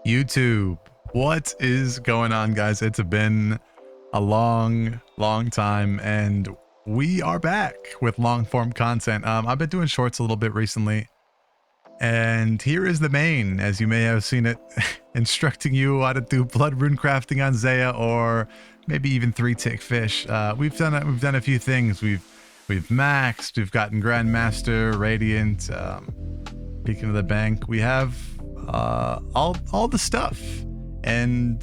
YouTube, what is going on, guys? It's been a long time, and we are back with long form content. I've been doing shorts a little bit recently, and here is the main, as you may have seen it, instructing you how to do blood rune crafting on Zaya, or maybe even 3-tick fish. We've done a few things. We've maxed, we've gotten Grandmaster, Radiant, Beacon of the Bank. We have all the stuff, and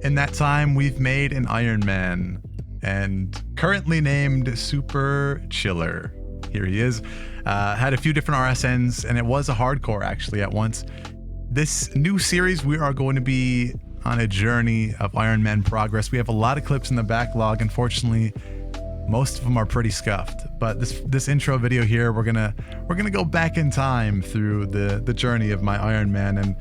in that time we've made an Ironman, and currently named Super Chiller. Here he is. Had a few different RSNs, and it was a hardcore actually at once. This new series, we are going to be on a journey of Ironman progress. We have a lot of clips in the backlog. Unfortunately, most of them are pretty scuffed, but this intro video here, we're gonna go back in time through the journey of my Ironman, and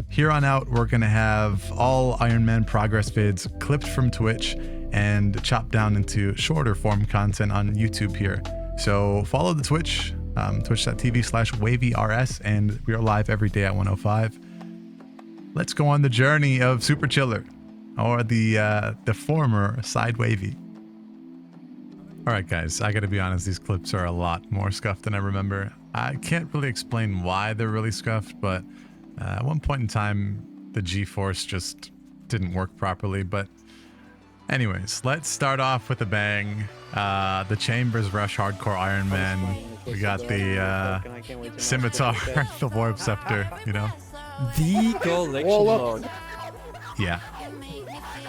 here on out we're gonna have all Ironman progress vids clipped from Twitch and chopped down into shorter form content on YouTube here. So follow the Twitch, twitch.tv/wavyrs, and we are live every day at 1:05. Let's go on the journey of Super Chiller, or the former Side Wavy. All right, guys, I gotta be honest, these clips are a lot more scuffed than I remember. I can't really explain why they're really scuffed, but at one point in time, the G-force just didn't work properly. But anyways, let's start off with a bang. The Chambers Rush Hardcore Ironman. We got the Scimitar, the Warp Scepter, you know? The collection mode. Yeah.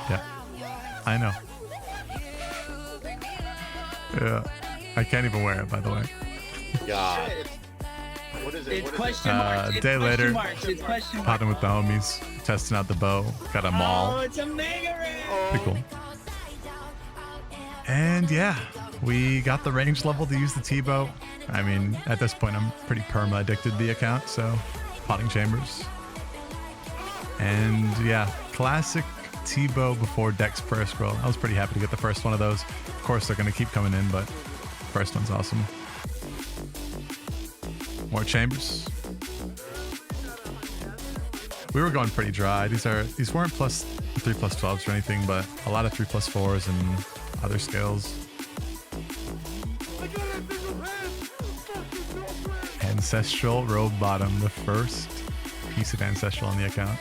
Yeah. I know. Yeah, I can't even wear it, by the way. God. What is it? It's question marks. A day later, It's question marks. potting with the homies, testing out the bow, got a maul. Oh, it's a mega ring. Pretty cool. And yeah, we got the range level to use the T-bow. I mean, at this point, I'm pretty perma addicted to the account, so potting chambers. And yeah, classic T-bow before Dex prayer scroll. I was pretty happy to get the first one of those. Of course, they're going to keep coming in, but first one's awesome. More chambers. We were going pretty dry. These weren't +3/+12s or anything, but a lot of 3/+4s and other skills. Ancestral Robe Bottom, the first piece of Ancestral on the account.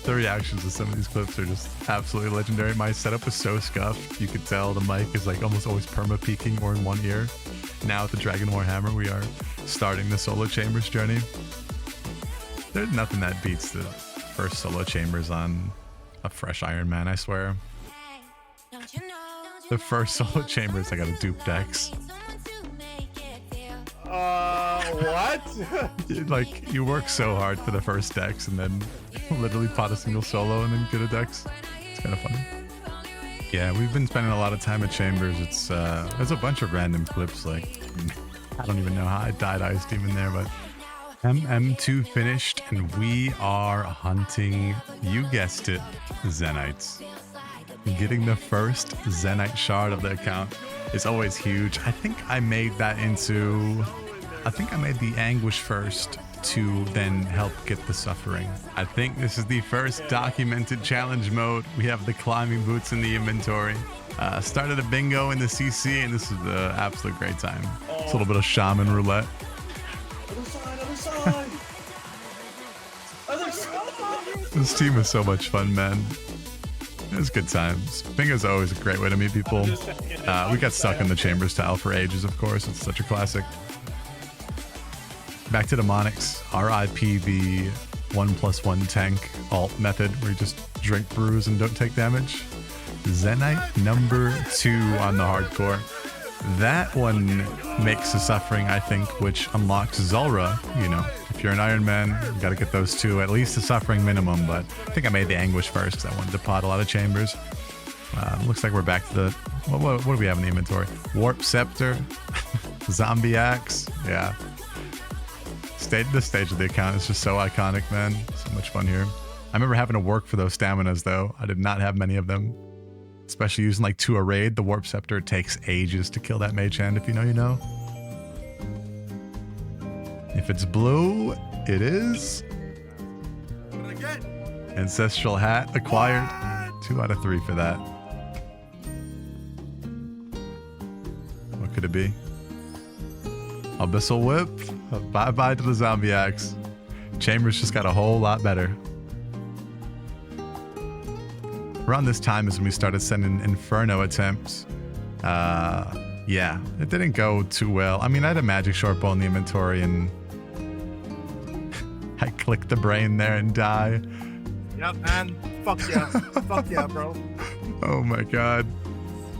The reactions to some of these clips are just absolutely legendary. My setup was so scuffed, you could tell the mic is like almost always perma peaking or in one ear. Now with the Dragon Warhammer, we are starting the solo chambers journey. There's nothing that beats the first solo chambers on a fresh Ironman, I swear. The first solo chambers, I got a dupe Dex. What? Like, you work so hard for the first Dex and then literally pot a single solo and then get a Dex. It's kind of funny. Yeah, we've been spending a lot of time at chambers. It's there's a bunch of random clips, like I don't even know how I died Ice Demon there, but MM2 finished, and we are hunting, you guessed it, Zenites. Getting the first Zenite shard of the account is always huge. I think I made that into, I think I made the Anguish first to then help get the Suffering. I think this is the first documented challenge mode. We have the climbing boots in the inventory. Started a bingo in the CC, and this is an absolute great time. It's a little bit of shaman roulette. Other side. This team is so much fun, man. It was good times. Bingo's always a great way to meet people. We got stuck in the chambers tile for ages, of course. It's such a classic. Back to Demonics. RIP the 1+1 tank alt method, where you just drink brews and don't take damage. Zenite number 2 on the hardcore. That one makes a Suffering, I think, which unlocks Zulrah. You know, if you're an Ironman, you gotta get those two, at least a Suffering minimum, but I think I made the Anguish first because I wanted to pot a lot of chambers. Looks like we're back to the, what do we have in the inventory? Warp Scepter, Zombie Axe, yeah. The stage of the account is just so iconic, man. So much fun here. I remember having to work for those staminas, though. I did not have many of them. especially using like 2 a raid. The Warp Scepter takes ages to kill that mage hand. If you know, you know. If it's blue, it is. Ancestral Hat acquired. 2 out of 3 for that. What could it be? Abyssal Whip. Bye-bye to the Zombie Axe. Chambers just got a whole lot better. Around this time is when we started sending Inferno attempts. Yeah, it didn't go too well. I mean, I had a magic short bow in the inventory and I clicked the brain there and die. Yep, man. Fuck yeah. Fuck yeah, bro. Oh my god.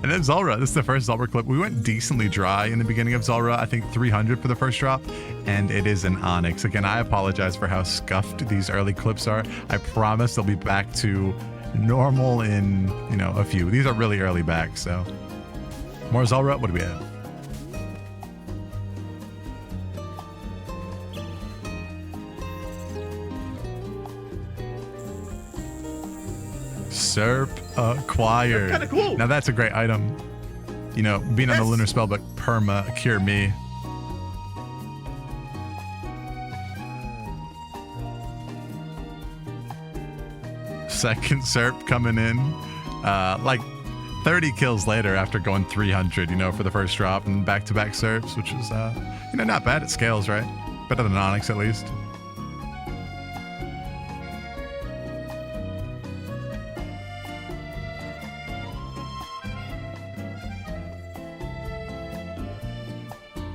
And then Zulrah. This is the first Zulrah clip. We went decently dry in the beginning of Zulrah. I think 300 for the first drop. And it is an Onyx. Again, I apologize for how scuffed these early clips are. I promise they'll be back to normal in, you know, a few. These are really early back, so. More Zulrah. What do we have? Serp acquired. That's kinda cool. Now that's a great item. You know, being on the lunar spellbook, perma cure me. Second Serp coming in. Like 30 kills later after going 300, you know, for the first drop and back-to-back Serps, which is, you know, not bad. It scales, right? Better than Onyx at least.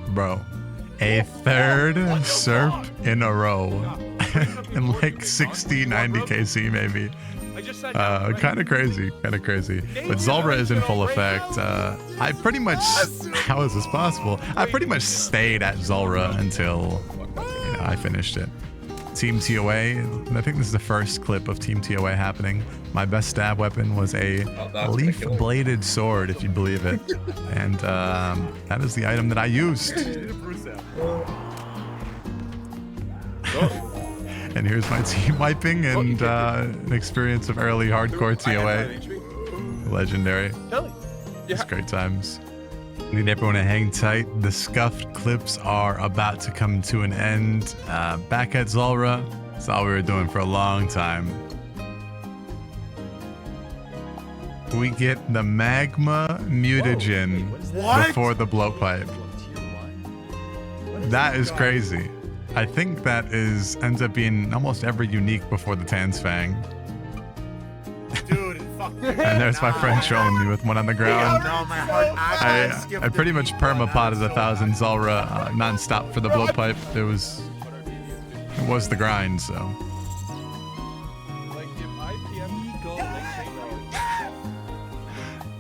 Bro, a third Serp in a row in like 60, 90 KC maybe. Kind of crazy, But Zulrah is in full effect. I pretty much, how is this possible? I pretty much stayed at Zulrah until, you know, I finished it. Team TOA, I think this is the first clip of Team TOA happening. My best stab weapon was a leaf-bladed sword, if you believe it. And that is the item that I used. And here's my team wiping and an experience of early hardcore TOA. Legendary. It's great times. Need everyone to hang tight. The scuffed clips are about to come to an end. Back at Zulrah, that's all we were doing for a long time. We get the magma mutagen before the blowpipe. That is crazy. I think that ends up being almost every unique before the Tan's Fang. Dude, fuck. And there's my friend trolling me with one on the ground. I pretty much perma-potted 1,000 Zulrah non-stop for the blowpipe. It was the grind, so.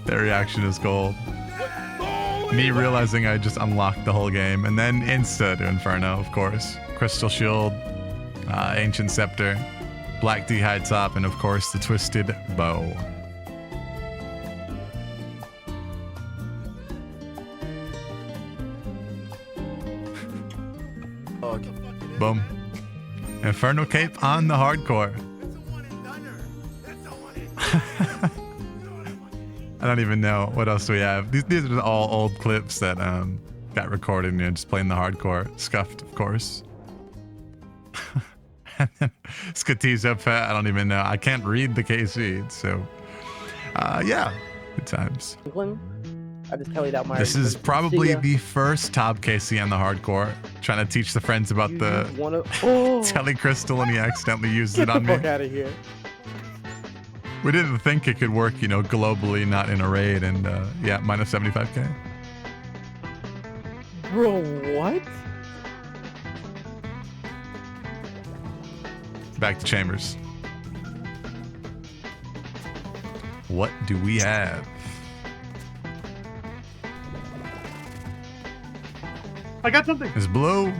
Their reaction is gold. Me realizing I just unlocked the whole game, and then insta to Inferno, of course. Crystal Shield, Ancient Scepter, Black D High Top, and of course the Twisted Bow. Boom. Inferno Cape on the hardcore. I don't even know what else we have. These are all old clips that got recorded and, you know, just playing the hardcore. Scuffed, of course. And then Skatizo Pet, I don't even know. I can't read the KC, so yeah, good times. I just tallied out my. This is probably the first top KC on the hardcore. Trying to teach the friends about the telecrystal, and he accidentally used it on me. Get the fuck out of here. We didn't think it could work, you know, globally, not in a raid, and yeah, minus 75k. Bro, what? Back to Chambers. What do we have? I got something. It's blue.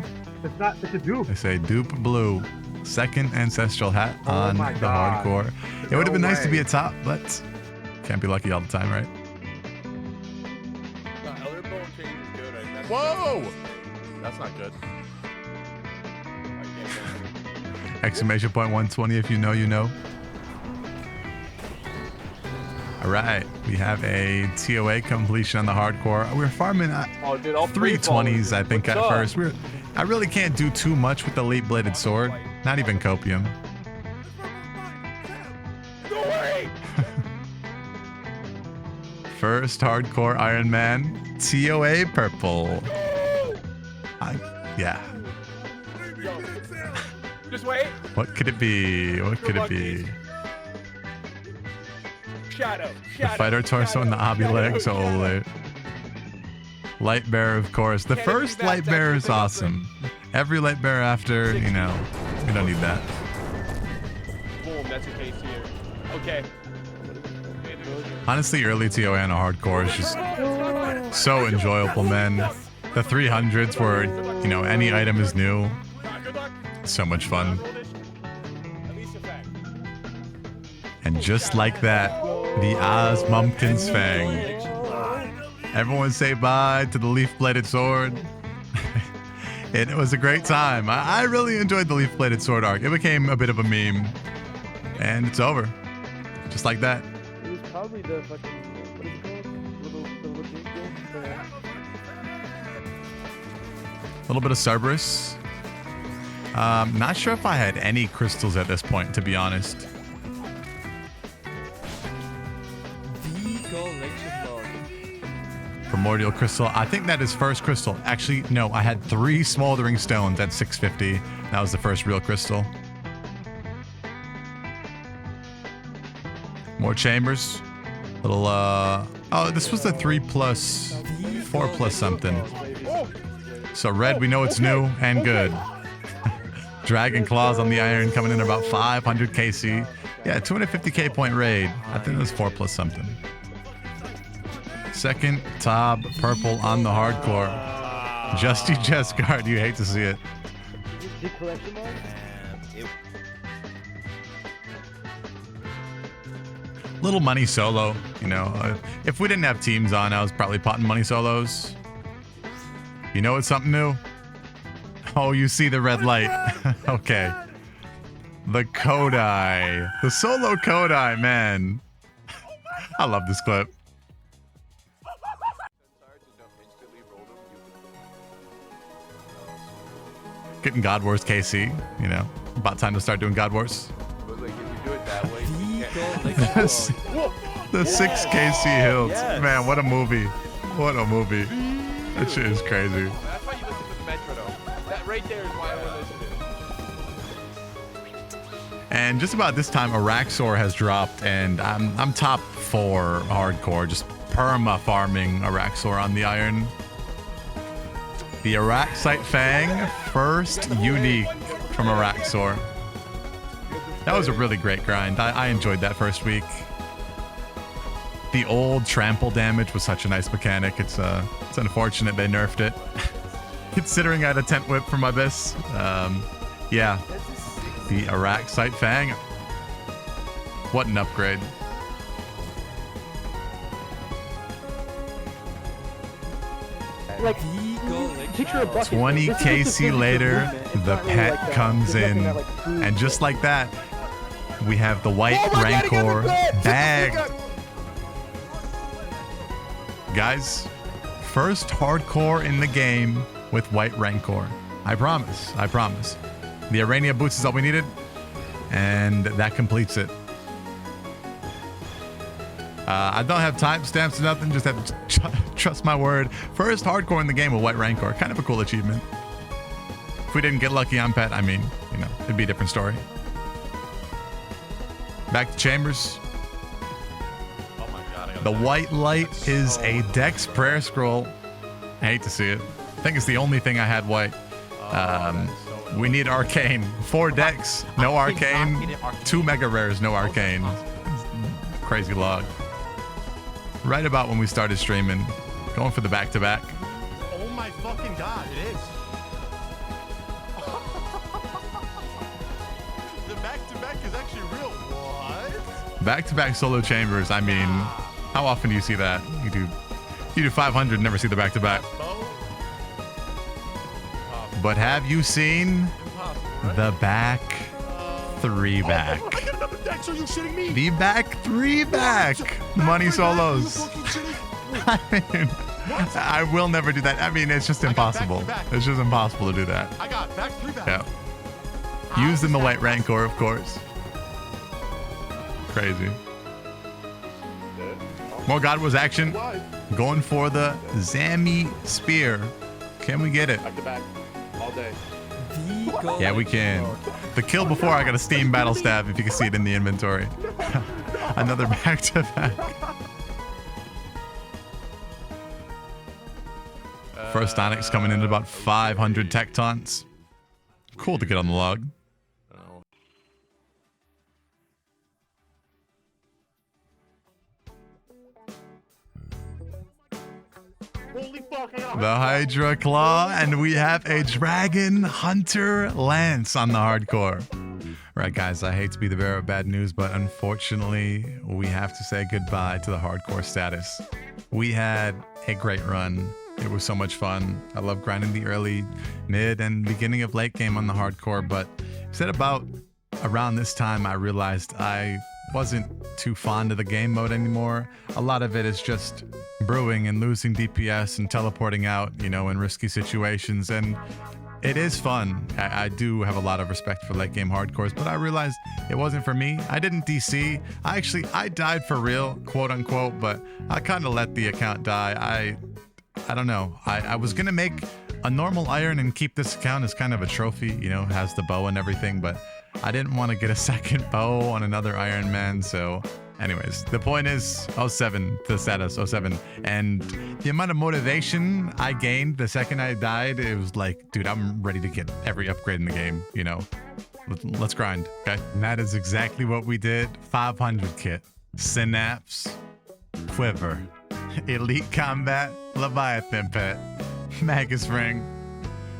It's a dupe. They say dupe blue. Second ancestral hat on my the God. hardcore. It would have been nice to way. be a top, but can't be lucky all the time, right? Whoa! That's not good. Exclamation point 120 if you know, you know. All right, we have a TOA completion on the hardcore. We're farming at Oh, dude, all 320s, I think, at first. I really can't do too much with the elite bladed sword. Not even copium. First hardcore Ironman, TOA purple. Yeah. Just wait. What could it be? What could it be? Shadow. The fighter torso and the obby legs. Holy. Light bearer, of course. The first light bearer is awesome. Every light bearer after, you know, we don't need that. Boom, that's a case here. Okay. Honestly, early TOA on a hardcore is just so enjoyable, man. The 300s where, you know, any item is new. So much fun. And just like that, the Oz Mumpkin's Fang. Everyone say bye to the leaf-bladed sword. It was a great time. I really enjoyed the leaf-bladed sword arc. It became a bit of a meme. And it's over. Just like that. It was probably the fucking, what is it called? The little game. A little bit of Cerberus. Not sure if I had any crystals at this point, to be honest. The collection log. Primordial crystal. I think that is first crystal. Actually, no, I had 3 smoldering stones at 650. That was the first real crystal. More chambers. Little, oh, this was the 3 plus, 4 plus something. So red, we know it's new and good. Dragon Claws on the iron coming in about 500 KC. Yeah, 250k point raid. I think it was 4 plus something. Second Tob purple on the hardcore. Justy Jescard, you hate to see it. The collection log? Little money solo, you know. If we didn't have teams on, I was probably potting money solos. You know it's something new? Oh, you see the red light. Okay. The Kodai. The solo Kodai, man. I love this clip. Getting God Wars KC, you know. About time to start doing God Wars. The 6 KC hills. Yes. Man, what a movie. What a movie. That shit is crazy. That's why you listen to the Metro, though. That right there is why I would listen to it. And just about this time, Araxor has dropped, and I'm top 4 hardcore, just perma farming Araxor on the iron. The Araxite Fang, first unique from Araxor. That was a really great grind. I enjoyed that first week. The old trample damage was such a nice mechanic. It's unfortunate they nerfed it. Considering I had a tent whip from my Abyss. Yeah. The Araxite Fang. What an upgrade. Like, picture a bucket. 20 This is KC just a later, movement. It's the not really pet like, comes there's nothing in. that, like, proves And just like that, we have the white Oh my God, he got Rancor the pet! bagged. Guys, first hardcore in the game with white Rancor. I promise. I promise. The Arania boots is all we needed, and that completes it. I don't have timestamps or nothing, just have to trust my word. First hardcore in the game with white Rancor. Kind of a cool achievement. If we didn't get lucky on pet, I mean, you know, it'd be a different story. Back to chambers. Oh my god. I gotta The die. white light is a Dex prayer scroll. I hate to see it. I think it's the only thing I had white. We need arcane. 4 Dex, no arcane. 2 mega rares, no arcane. Crazy log. Right about when we started streaming, going for the back-to-back. Oh my fucking god, it is. The back-to-back is actually real. What? Back-to-back solo chambers. I mean, how often do you see that? You do 500, never see the back-to-back. But have you seen Impossible, right? the back 3 back? I got another deck. Are you shitting me? The back 3 back. Money solos. I mean, I will never do that. I mean, it's just impossible. It's just impossible to do that. I got back 3 back. Yeah. Used in the white rancor, of course. Crazy. More God Wars action. Going for the Zammy Spear. Can we get it? Back to back. All day. Yeah, we can. The kill before, I got a steam battle stab, if you can see it in the inventory. Another back to back. First Onyx coming in at about 500 tectons. Cool to get on the log. Holy fuck, I got The Hydra Claw, and we have a Dragon Hunter Lance on the hardcore. Right, guys, I hate to be the bearer of bad news, but unfortunately, we have to say goodbye to the hardcore status. We had a great run. It was so much fun. I love grinding the early, mid, and beginning of late game on the hardcore, but said about around this time, I realized I wasn't too fond of the game mode anymore. A lot of it is just brewing and losing DPS and teleporting out, you know, in risky situations. And it is fun. I do have a lot of respect for late game hardcores, but I realized it wasn't for me. I didn't DC. I died for real, quote unquote, but I kind of let the account die. I don't know. I was going to make a normal iron and keep this account as kind of a trophy, you know, has the bow and everything, but I didn't want to get a second bow on another Ironman. So anyways, the point is 07, the status 07. And the amount of motivation I gained the second I died, it was like, dude, I'm ready to get every upgrade in the game, you know. Let's grind, okay? And that is exactly what we did. 500 kit, Synapse, Quiver, Elite Combat, Leviathan Pet, Magus Ring,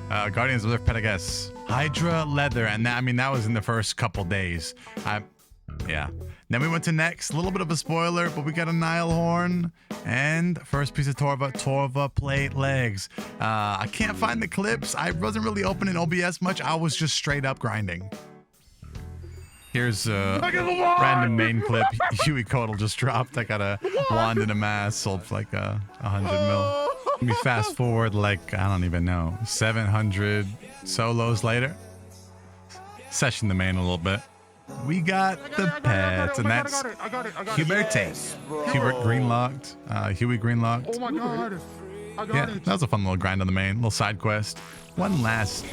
Guardians of the Petagus, Hydra Leather, and that, I mean, that was in the first couple days. Yeah. Then we went to next, a little bit of a spoiler, but we got a Nile Horn and first piece of Torva plate legs. I can't find the clips. I wasn't really opening OBS much. I was just straight up grinding. Here's a random main clip. Huey Codal just dropped. I got a wand and a mask, sold for like 100 mil. Let me fast forward like, I don't even know, 700 solos later. Session the main a little bit. We got the pets, and that's Hubert Tate. Hubert greenlocked. Huey greenlocked. Oh my god. I got Yeah, it. that was a fun little grind on the main, little side quest. One last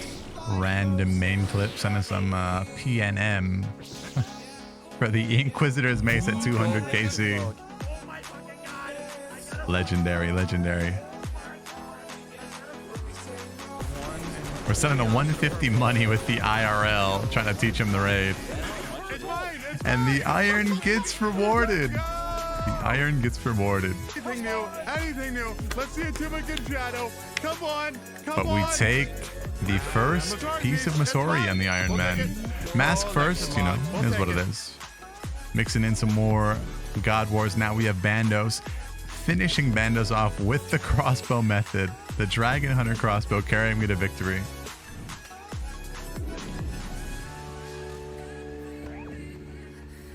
random main clip. Send us some PNM for the Inquisitor's Mace at 200 KC. Legendary. We're sending a 150 money with the IRL, trying to teach him the raid. And the iron gets rewarded. The iron gets rewarded. Anything new. Let's see a Timothy Shadow. Come on. But we take the first piece of Masori on the Iron Man. Mask first, you know, is what it is. Mixing in some more God Wars. Now we have Bandos. Finishing Bandos off with the crossbow method. The Dragon Hunter crossbow carrying me to victory.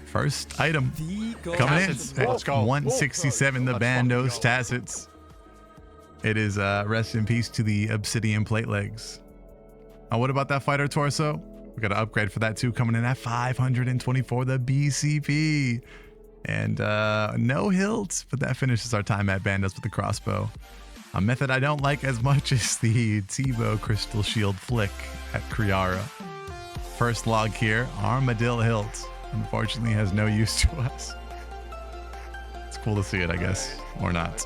First item coming in at 167, the Bandos Tassets. It is rest in peace to the Obsidian plate legs. What about that fighter torso? We got an upgrade for that too, coming in at 524, the BCP. And no hilt, but that finishes our time at Bandos with the crossbow. A method I don't like as much is the Tivo Crystal Shield flick at Kriara. First log here, Armadillo hilt. Unfortunately has no use to us. It's cool to see it, I guess, or not.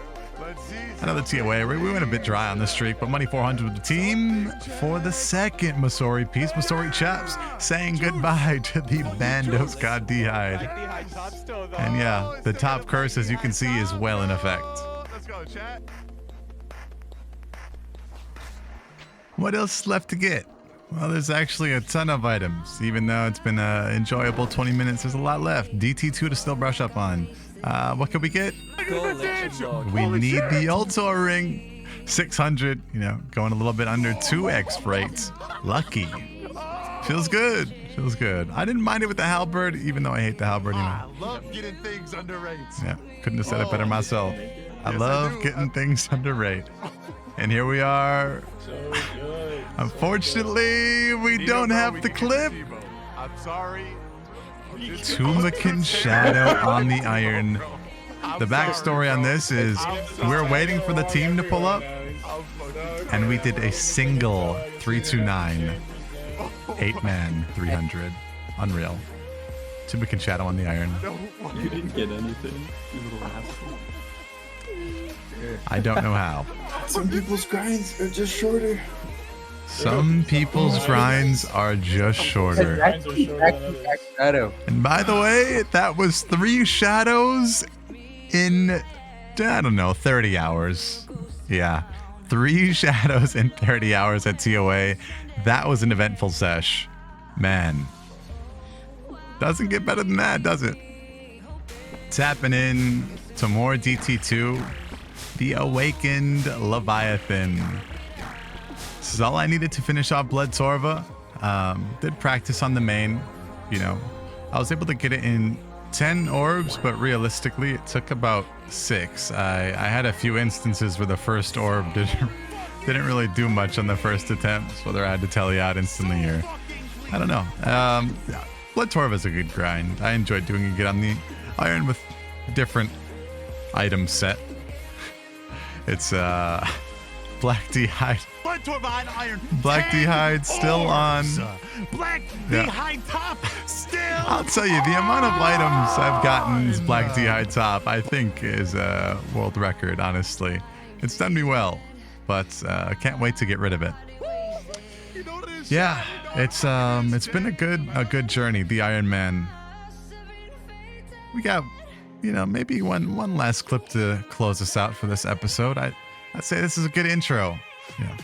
Another TOA. We went a bit dry on this streak, but money 400 with the team for the second Masori piece. Masori Chaps saying goodbye to the Bandos God D'Hide. And yeah, the top curse, as you can see, is well in effect. Let's go, chat. What else left to get? Well, there's actually a ton of items. Even though it's been an enjoyable 20 minutes, there's a lot left. DT2 to still brush up on. What can we get? We need the Ultor ring. 600, you know, going a little bit under 2x rates. Lucky. Feels good. Feels good. I didn't mind it with the halberd, even though I hate the halberd. You know. I love getting things under rates. Yeah, couldn't have said it better myself. I Yes, I love do. getting things under rate. And here we are. So good. Unfortunately, we Tebow, don't have we the can clip. get Tebow. I'm sorry. Tumakin Shadow on the iron. The backstory on this is we're waiting for the team to pull up, and we did a single 329, 8-man 300. Unreal. Tumakin Shadow on the iron. You didn't get anything, you little asshole. I don't know how. Some people's grinds are just shorter. Some people's grinds are just shorter. Shadow. And by the way, that was 3 shadows in, I don't know, 30 hours. Yeah, 3 shadows in 30 hours at TOA. That was an eventful sesh. Man. Doesn't get better than that, does it? Tapping in to more DT2. The Awakened Leviathan. This is all I needed to finish off Blood Torva. Did practice on the main. You know, I was able to get it in 10 orbs, but realistically, it took about 6. I had a few instances where the first orb didn't really do much on the first attempt, whether I had to tele out instantly or I don't know. Yeah, Blood Torva is a good grind. I enjoyed doing it on the iron with different item set. It's Black D'Hide. Blood Torva iron. Black D'Hide still on. Black Yeah. behind top. Still. I'll tell you, the amount of items I've gotten as Black D'Hide top, I think, is a world record, honestly. It's done me well, but I can't wait to get rid of it. Yeah, it's been a good journey, the Ironman. We got, you know, maybe one last clip to close us out for this episode. I'd say this is a good intro. Yeah.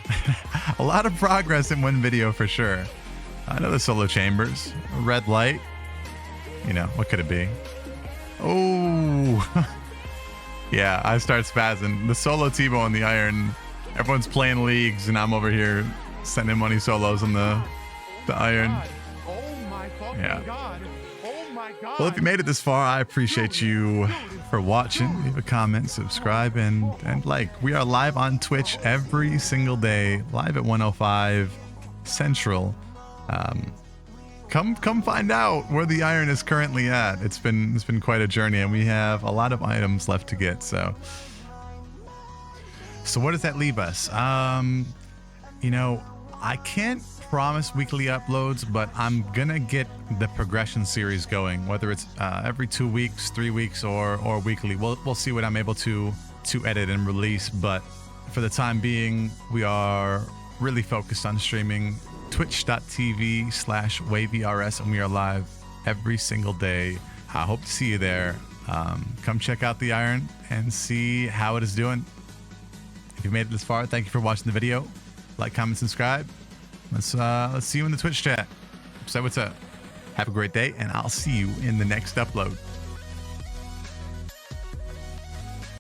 A lot of progress in one video for sure. Another solo chambers, a red light. You know, what could it be? Oh, yeah, I start spazzing. The solo Tebow on the iron. Everyone's playing leagues, and I'm over here sending money solos on the iron. Oh my fucking Yeah. god. Oh my god. Well, if you made it this far, I appreciate you for watching. Leave a comment, subscribe, and like. We are live on Twitch every single day, live at 1:05 Central. Come find out where the iron is currently at. It's been quite a journey, and we have a lot of items left to get. So where does that leave us? You know, I can't promise weekly uploads, but I'm gonna get the progression series going, whether it's every 2 weeks, 3 weeks, or weekly. We'll see what I'm able to edit and release, but for the time being, we are really focused on streaming twitch.tv/WavyRS, and we are live every single day. I hope to see you there. Come check out the iron and see how it is doing. If you made it this far, thank you for watching the video. Like, comment, subscribe. Let's see you in the Twitch chat. Say what's up. Have a great day, and I'll see you in the next upload.